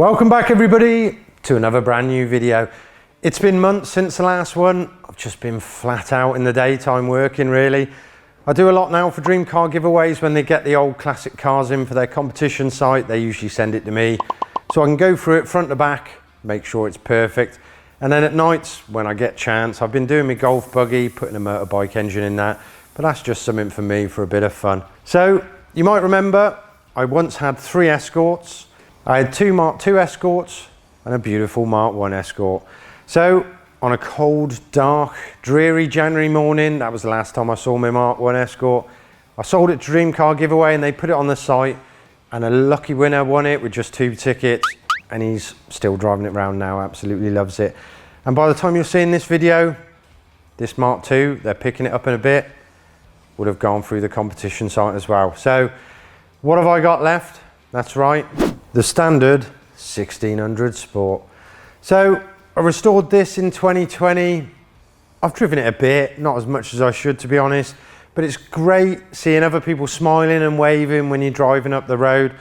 Welcome back everybody to another brand new video. It's been months since the last one. I've just been flat out in the daytime working really. I do a lot now for dream car giveaways. When they get the old classic cars in for their competition site, they usually send it to me. So I can go through it front to back, make sure it's perfect. And then at nights when I get chance, I've been doing my golf buggy, putting a motorbike engine in that, but that's just something for me for a bit of fun. So you might remember I once had 3 Escorts. I had 2 Mark II Escorts and a beautiful Mark I Escort. So on a cold, dark, dreary January morning, that was the last time I saw my Mark I Escort, I sold it to Dream Car Giveaway and they put it on the site, and a lucky winner won it with just 2 tickets, and he's still driving it around now, absolutely loves it. And by the time you're seeing this video, this Mark II, they're picking it up in a bit, would have gone through the competition site as well. So what have I got left? That's right, the standard 1600 Sport. So I restored this in 2020. I've driven it a bit, not as much as I should to be honest, but it's great seeing other people smiling and waving when you're driving up the road.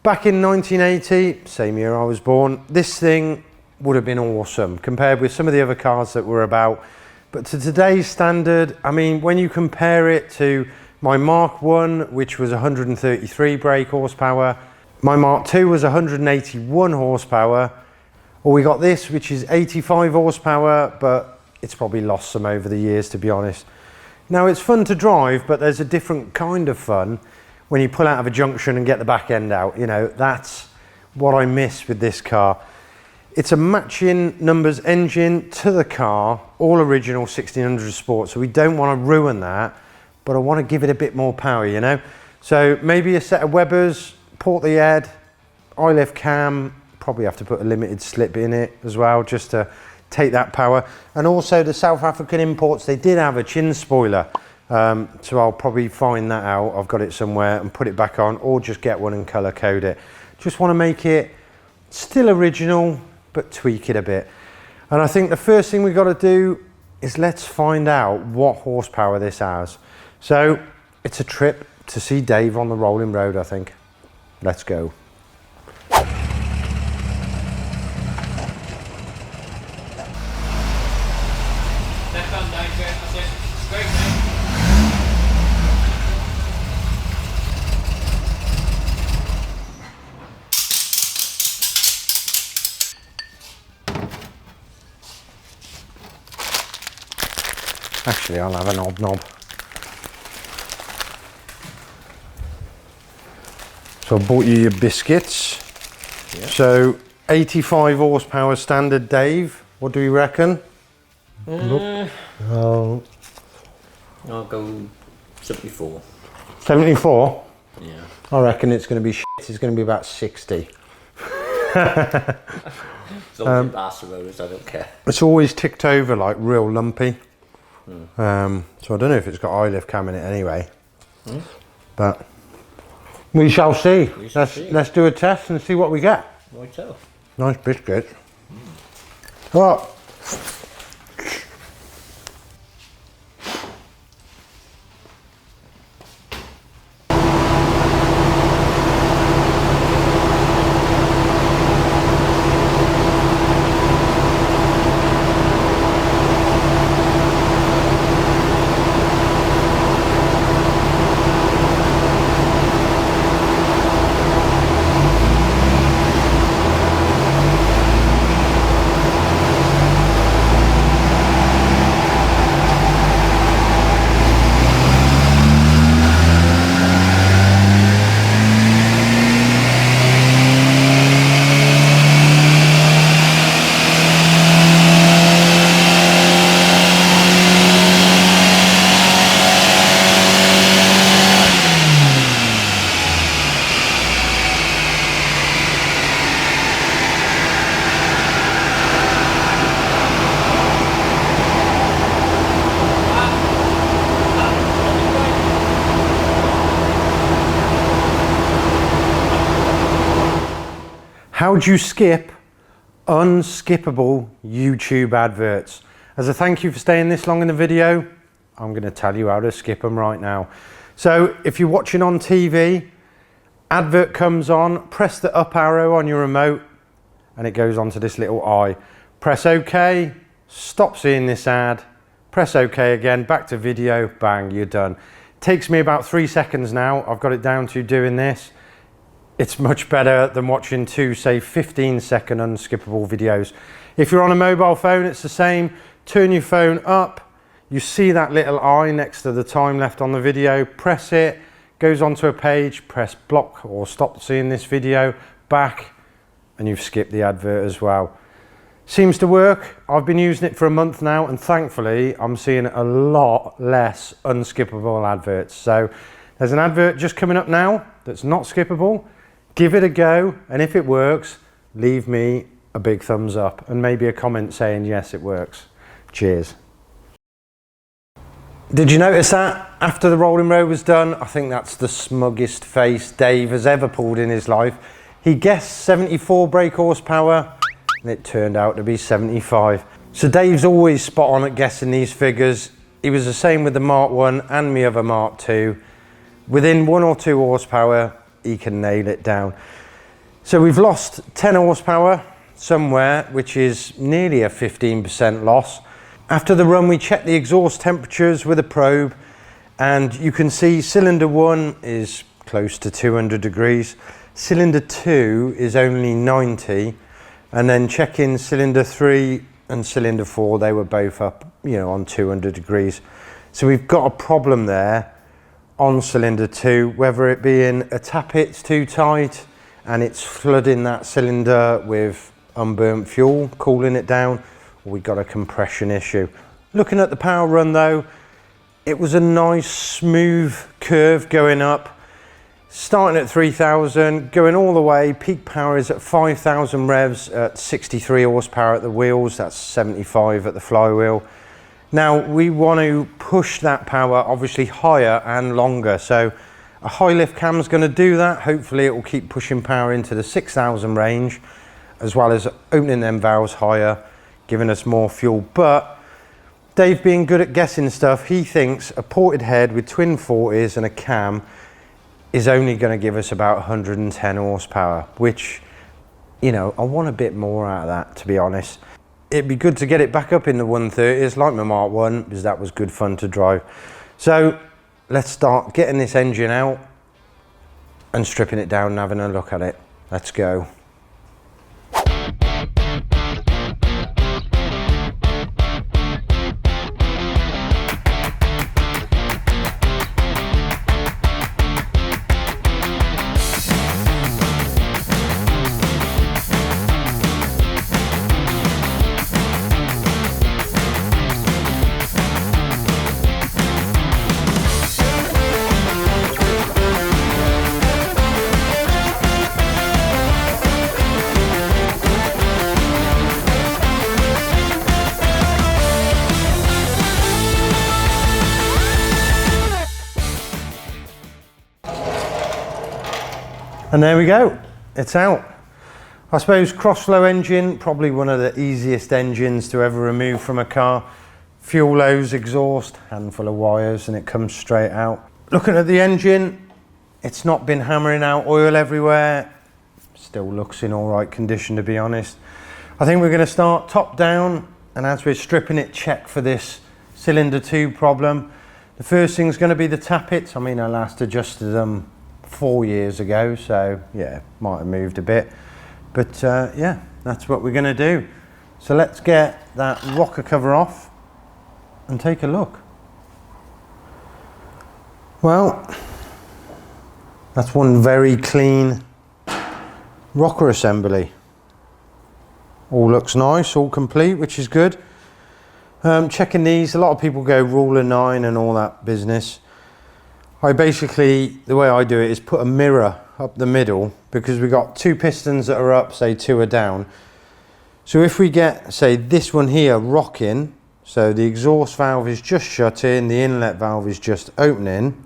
Back in 1980, same year I was born, this thing would have been awesome compared with some of the other cars that were about. But to today's standard, I mean, when you compare it to my Mark I, which was 133 brake horsepower, my Mark II was 181 horsepower, or we got this, which is 85 horsepower, but it's probably lost some over the years, to be honest. Now, it's fun to drive, but there's a different kind of fun when you pull out of a junction and get the back end out. You know, that's what I miss with this car. It's a matching numbers engine to the car, all original 1600 Sport, so we don't want to ruin that, but I want to give it a bit more power, you know? So maybe a set of Webers, port the head, eye-lift cam, probably have to put a limited slip in it as well, just to take that power. And also the South African imports, they did have a chin spoiler, so I'll probably find that out. I've got it somewhere and put it back on, or just get one and color code it. Just want to make it still original, but tweak it a bit. And I think the first thing we've got to do is let's find out what horsepower this has. So it's a trip to see Dave on the rolling road, I think. Let's go. Actually, I'll have an odd knob. So I bought you your biscuits. Yep. So 85 horsepower standard, Dave. What do you reckon? I'll go 74. 74? Yeah. I reckon it's going to be shit. It's going to be about 60. As long as it passes the roads, I don't care. It's always ticked over like real lumpy. So I don't know if it's got eye-lift cam in it anyway. But we shall see. Let's do a test and see what we get. Right so. Nice biscuit. Right. How'd you skip unskippable YouTube adverts? As a thank you for staying this long in the video, I'm going to tell you how to skip them right now. So if you're watching on TV, advert comes on, press the up arrow on your remote, and it goes onto this little eye. Press OK, stop seeing this ad, press OK again, back to video, bang, you're done. Takes me about 3 seconds now. I've got it down to doing this. It's much better than watching two, say 15-second unskippable videos. If you're on a mobile phone, it's the same. Turn your phone up, you see that little eye next to the time left on the video, press it, goes onto a page, press block or stop seeing this video, back, and you've skipped the advert as well. Seems to work. I've been using it for a month now, and thankfully I'm seeing a lot less unskippable adverts. So there's an advert just coming up now that's not skippable. Give it a go, and if it works, leave me a big thumbs up and maybe a comment saying yes, it works. Cheers. Did you notice that after the rolling road was done? I think that's the smuggest face Dave has ever pulled in his life. He guessed 74 brake horsepower and it turned out to be 75. So Dave's always spot on at guessing these figures. He was the same with the Mark 1 and my other Mark 2. Within 1 or 2 horsepower, he can nail it down. So we've lost 10 horsepower somewhere, which is nearly a 15% loss. After the run, we checked the exhaust temperatures with a probe, and you can see cylinder 1 is close to 200 degrees. Cylinder 2 is only 90, and then checking cylinder 3 and cylinder 4, they were both up, on 200 degrees. So we've got a problem there on cylinder 2, whether it be in a tappet's too tight and it's flooding that cylinder with unburnt fuel, cooling it down, or we got a compression issue. Looking at the power run though, it was a nice smooth curve going up, starting at 3000, going all the way. Peak power is at 5000 revs at 63 horsepower at the wheels, that's 75 at the flywheel. Now we want to push that power obviously higher and longer, so a high lift cam is going to do that. Hopefully it will keep pushing power into the 6000 range, as well as opening them valves higher, giving us more fuel. But Dave, being good at guessing stuff, he thinks a ported head with twin 40s and a cam is only going to give us about 110 horsepower, which, I want a bit more out of that, to be honest. It'd be good to get it back up in the 130s like my Mark 1, because that was good fun to drive. So let's start getting this engine out and stripping it down and having a look at it. Let's go. And there we go, it's out. I suppose cross-flow engine, probably one of the easiest engines to ever remove from a car. Fuel hose, exhaust, handful of wires, and it comes straight out. Looking at the engine, it's not been hammering out oil everywhere. Still looks in all right condition, to be honest. I think we're gonna start top down, and as we're stripping it, check for this cylinder 2 problem. The first thing's gonna be the tappets. I last adjusted them 4 years ago, so yeah, might have moved a bit, but yeah, that's what we're going to do. So let's get that rocker cover off and take a look. Well, that's one very clean rocker assembly. All looks nice, all complete, which is good. Checking these, a lot of people go rule of 9 and all that business. The way I do it is put a mirror up the middle, because we've got 2 pistons that are up, say 2 are down. So if we get, say, this one here rocking, so the exhaust valve is just shutting, the inlet valve is just opening,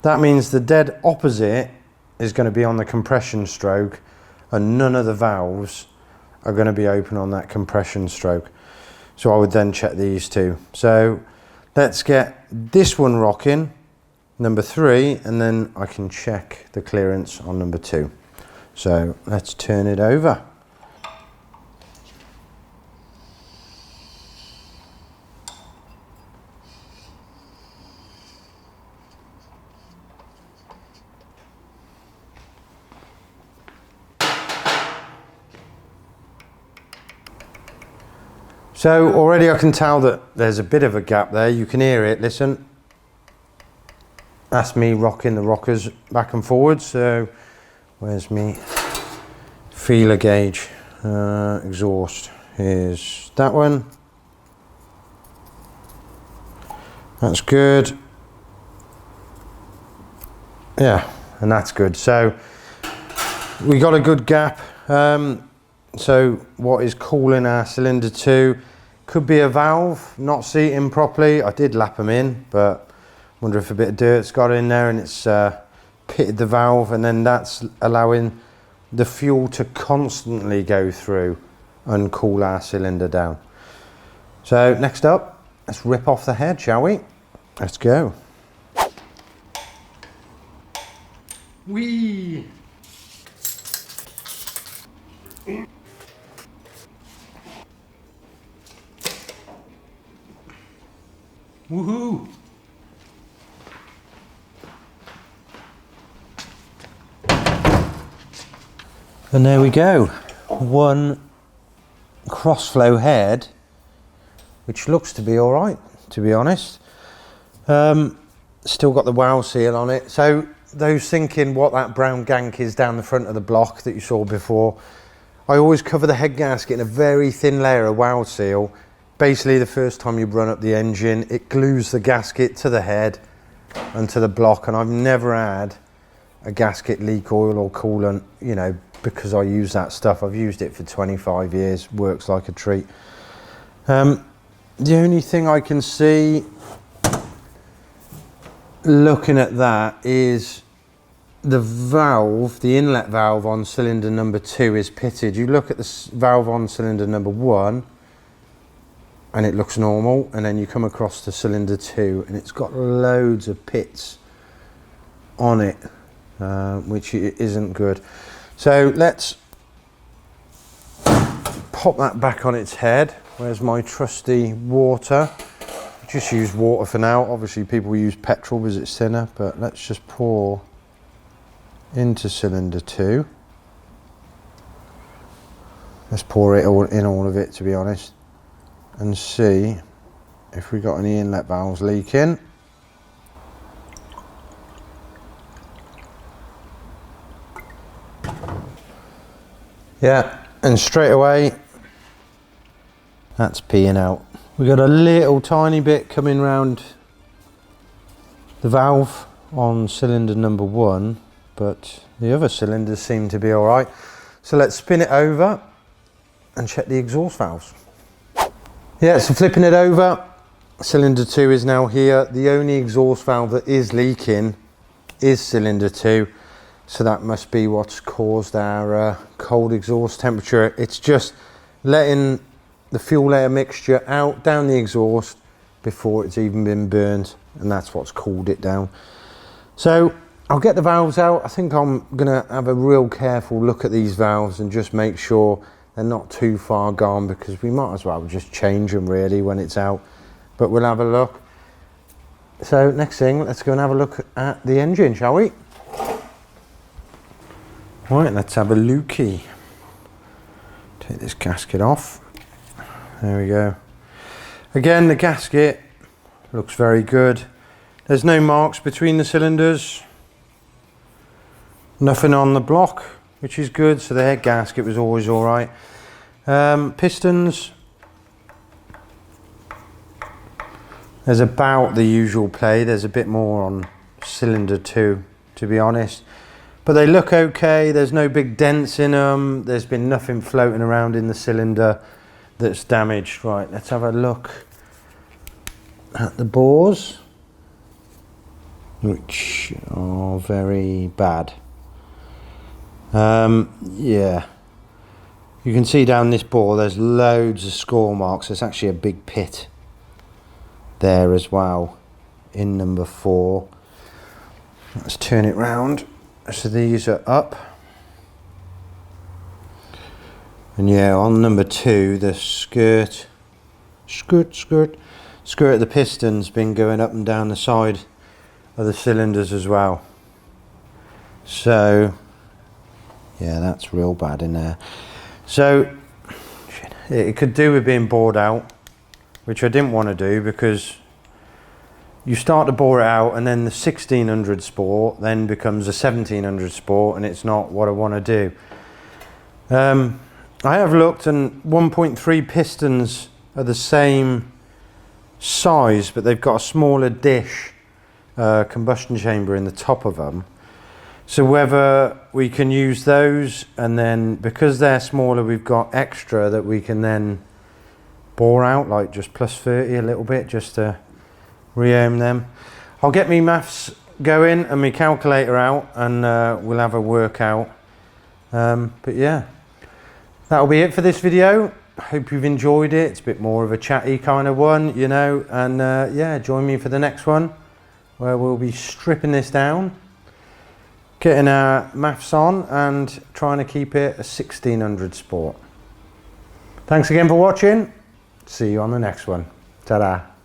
that means the dead opposite is going to be on the compression stroke, and none of the valves are going to be open on that compression stroke. So I would then check these 2. So let's get this one rocking, number 3, and then I can check the clearance on number 2. So let's turn it over. So already I can tell that there's a bit of a gap there. You can hear it, listen. That's me rocking the rockers back and forward. So where's me feeler gauge? Exhaust. Here's that one. That's good. Yeah, and that's good. So we got a good gap. So what is cooling our cylinder 2? Could be a valve not seating properly. I did lap them in, but wonder if a bit of dirt's got in there and it's pitted the valve, and then that's allowing the fuel to constantly go through and cool our cylinder down. So next up, let's rip off the head, shall we? Let's go. Whee! Woohoo! And there we go. One crossflow head, which looks to be all right, to be honest. Still got the wow seal on it. So those thinking what that brown gank is down the front of the block that you saw before, I always cover the head gasket in a very thin layer of wow seal. Basically, the first time you run up the engine, it glues the gasket to the head and to the block, and I've never had a gasket leak oil or coolant, you know, because I use that stuff. I've used it for 25 years, works like a treat. The only thing I can see looking at that is the valve, the inlet valve on cylinder number 2 is pitted. You look at the valve on cylinder number 1 and it looks normal, and then you come across to cylinder 2 and it's got loads of pits on it, which isn't good. So let's pop that back on its head. Where's my trusty water? Just use water for now. Obviously people use petrol because it's thinner, but let's just pour into cylinder 2. Let's pour it all of it, to be honest, and see if we got any inlet valves leaking. Yeah, and straight away that's peeing out. We got a little tiny bit coming round the valve on cylinder number 1, but the other cylinders seem to be all right. So let's spin it over and check the exhaust valves. Yeah, so flipping it over, cylinder 2 is now here. The only exhaust valve that is leaking is cylinder 2. So that must be what's caused our cold exhaust temperature. It's just letting the fuel air mixture out down the exhaust before it's even been burned, and that's what's cooled it down. So I'll get the valves out. I think I'm gonna have a real careful look at these valves and just make sure they're not too far gone, because we might as well just change them really when it's out, but we'll have a look. So next thing, let's go and have a look at the engine, shall we? Right, let's have a lookie. Take this gasket off. There we go. Again, the gasket looks very good. There's no marks between the cylinders. Nothing on the block, which is good. So the head gasket was always all right. Pistons. There's about the usual play. There's a bit more on cylinder 2, to be honest. But they look okay. There's no big dents in them. There's been nothing floating around in the cylinder that's damaged. Right, let's have a look at the bores, which are very bad. Yeah, you can see down this bore there's loads of score marks. There's actually a big pit there as well in number 4. Let's turn it round. So these are up, and yeah, on number 2 the skirt of the piston's been going up and down the side of the cylinders as well. So yeah, that's real bad in there. So it could do with being bored out. which I didn't want to do because you start to bore it out and then the 1600 Sport then becomes a 1700 Sport, and it's not what I want to do. I have looked, and 1.3 pistons are the same size, but they've got a smaller dish combustion chamber in the top of them. So whether we can use those, and then because they're smaller we've got extra that we can then bore out, like just plus 30 a little bit, just to reaim them. I'll get me maths going and my calculator out, and we'll have a workout. But yeah, that'll be it for this video. Hope you've enjoyed it. It's a bit more of a chatty kind of one, you know, and yeah, join me for the next one where we'll be stripping this down, getting our maths on and trying to keep it a 1600 Sport. Thanks again for watching. See you on the next one. Ta-da.